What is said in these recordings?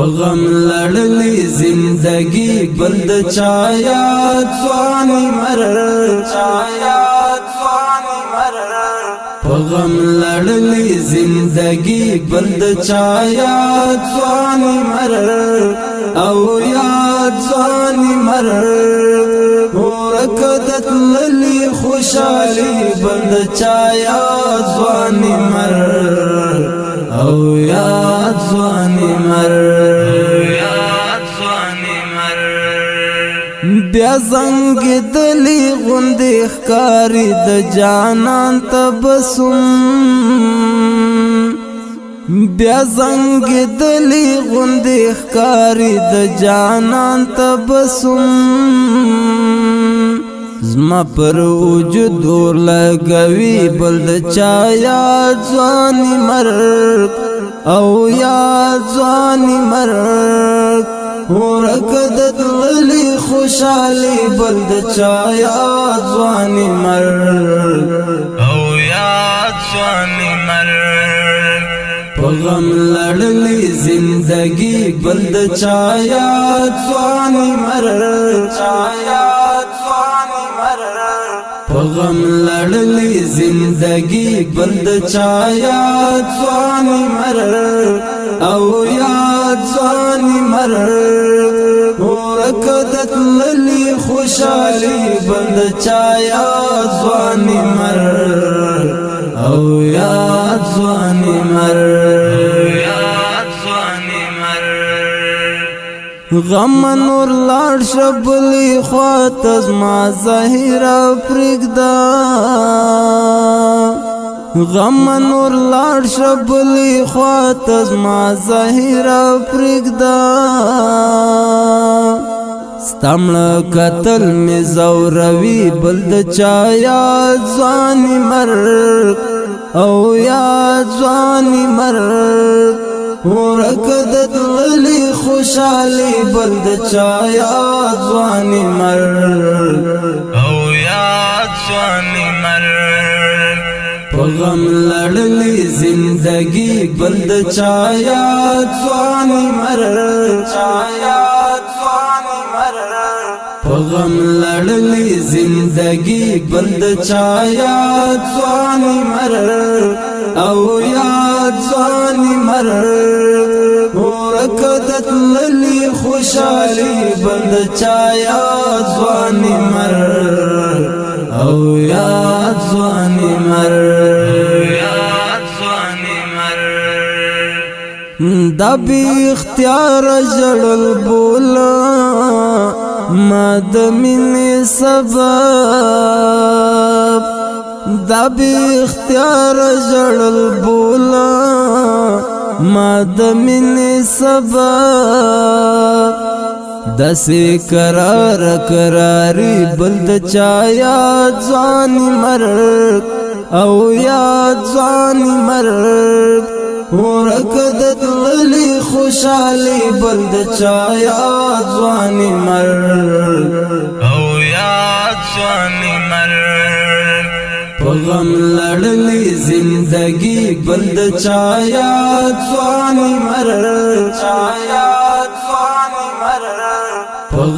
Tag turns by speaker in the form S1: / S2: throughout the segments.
S1: غم لړلی زندگی بلد چایات ځواني مرر چایات ځواني مرر غم لړلی زندگی بلد چایات ځواني مرر او یاد ځواني مرر ورکدت للی خوشالي بلد چایات ځواني مرر او یاد ځواني مرر یاد ځواني مرر بیا زنګ دلی غوندې ښکاری د جانان تبسم بیا زنګ دلی غوندې ښکاری د جانان تبسم زما پر وجود اور لګوي بل د چا یاد ځواني مرګ او یاد ځواني مرګ ورکدت للی خوشالي بل د چا یاد ځواني مرګ او یاد ځواني مرګ غم لړلی زندگی بل د چا یاد ځواني مرګ غم لړلی زندگی بلد چایات ځواني مرر او یاد ځواني مرر ورکدت للی خوشالي بلد چایات ځواني مرر او یاد ځواني مرر یاد ځواني مرر غم نور لاړ شبلی خوات زما ظاهرا پرګدا غم نور لاړ شبلی خوات زما ظاهرا پرګدا ستمړه قتل می زوروي بلد چا یاد ځواني مرګ او یاد ځواني مرګ ورکدت للی خوشالي بلد چا یاد ځواني مرګ او یاد ځواني مرګ غم لړلی زندگی بلد چا یاد ځواني مرګ غم لړلی زندگی بلد چا یاد ځواني مرګ او یاد ځواني مرګ ورکدت للی خوشالي بلد چا یاد ځواني مرګ او یاد ځواني مرګ یاد ځواني مرګ دا بی اختیار جړل بولا ما د مینې سبب دا بی اختیار جړل بولا ما د مینې سبب دسې قرار قراری بل د چا یاد ځواني مرګ او یاد ځواني مرګ ورکدت للی خوشالي بل د چا یاد ځواني مرګ او یاد ځواني مرګ غم لړلی زندگی بلد چا یاد ځواني مرګ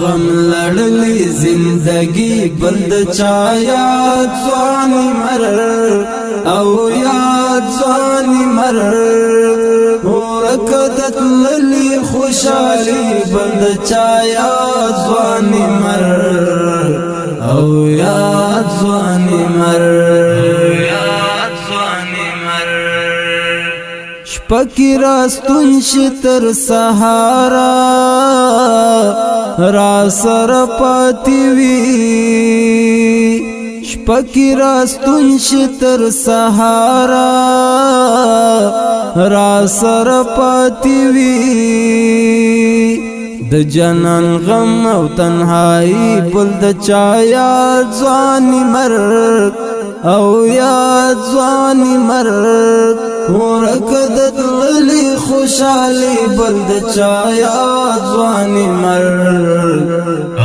S1: غم لړلی زندگی بلد چا یاد ځواني مرګ او یاد ځواني مرګ ورکدت للی خوشالي بلد چا یاد ځواني مرګ او یاد ځواني مرګ یاد ځواني مرګ شپکی راستون شتر سهارا را سر پاتی وی شپکی راستون شتر سهارا را سر پاتی وی د جنان غم او تنهایی بل د چا یاد ځواني مرګ او یاد ځواني مرګ ورکدت للی خوشالي بل د چا یاد ځواني مرګ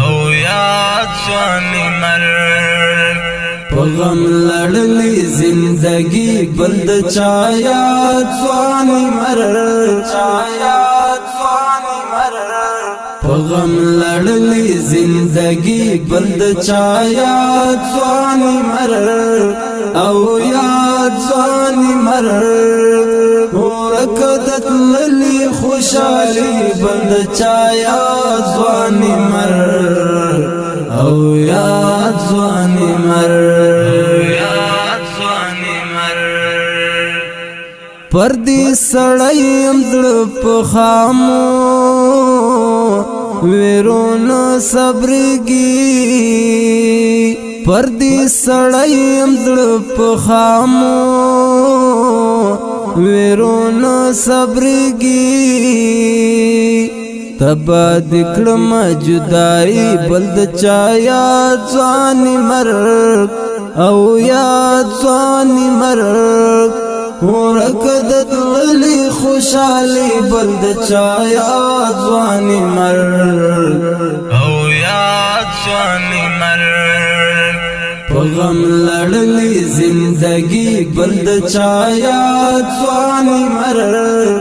S1: او یاد ځواني مرګ غم لړلی زندگی بلد چا یاد ځواني مرګ غم لړلی زندگی بند چا یاد ځواني مرګ او یاد ځواني مرګ ورکدت للی خوشالي بند چا یاد ځواني مرګ او یاد ځواني مرګ پردی سړی امزړه په خامو ویرونو صبرګي پردی سړی امزړه په خامو ویرونو صبرګي تبا دکړم جدائی بلد چا یاد ځواني مرګ او یاد ځواني مرګ ورکدت للی خوشالی بلد چا یاد ځواني مرګ او یاد ځواني مرګ په غم لړلی زندگی بلد چا یاد ځواني مرګ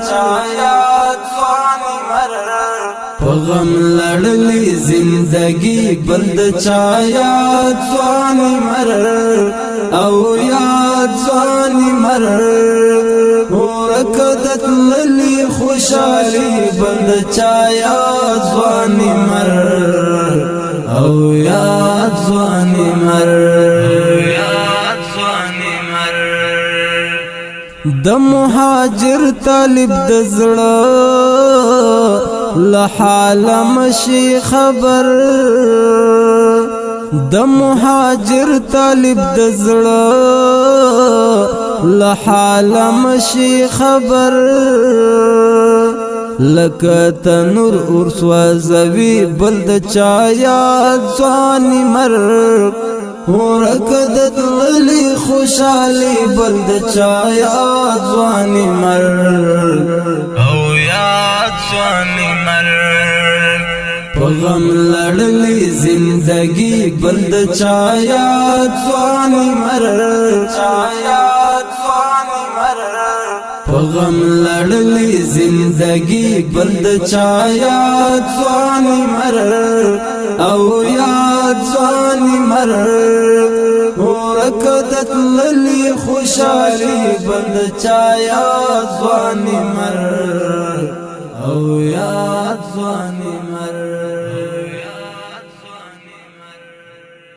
S1: په غم لړلی زندگی بلد چا یاد ځواني مرګ او یاد ځواني مرګ ورکدت للی خوشالی بلد چا یاد ځواني مرګ او یاد ځواني مرګ د مهاجر طالب د زړه لحال مشي خبر د مهاجر طالب د زړه لحال مشي خبر لکه تنور اور سوځوي بل د چا یاد ځواني مرګ ورکدت للی خوشالي بل د چا یاد ځواني مرګ او یاد ځواني مرګ په غم لړلی زندگی بلد چا یاد ځواني مرګ په غم لړلی زندگی بلد چا یاد ځواني مرګ او یاد ځواني مرګ ورکدت للی خوشالي بلد چا یاد ځواني مرګ او یاد ځواني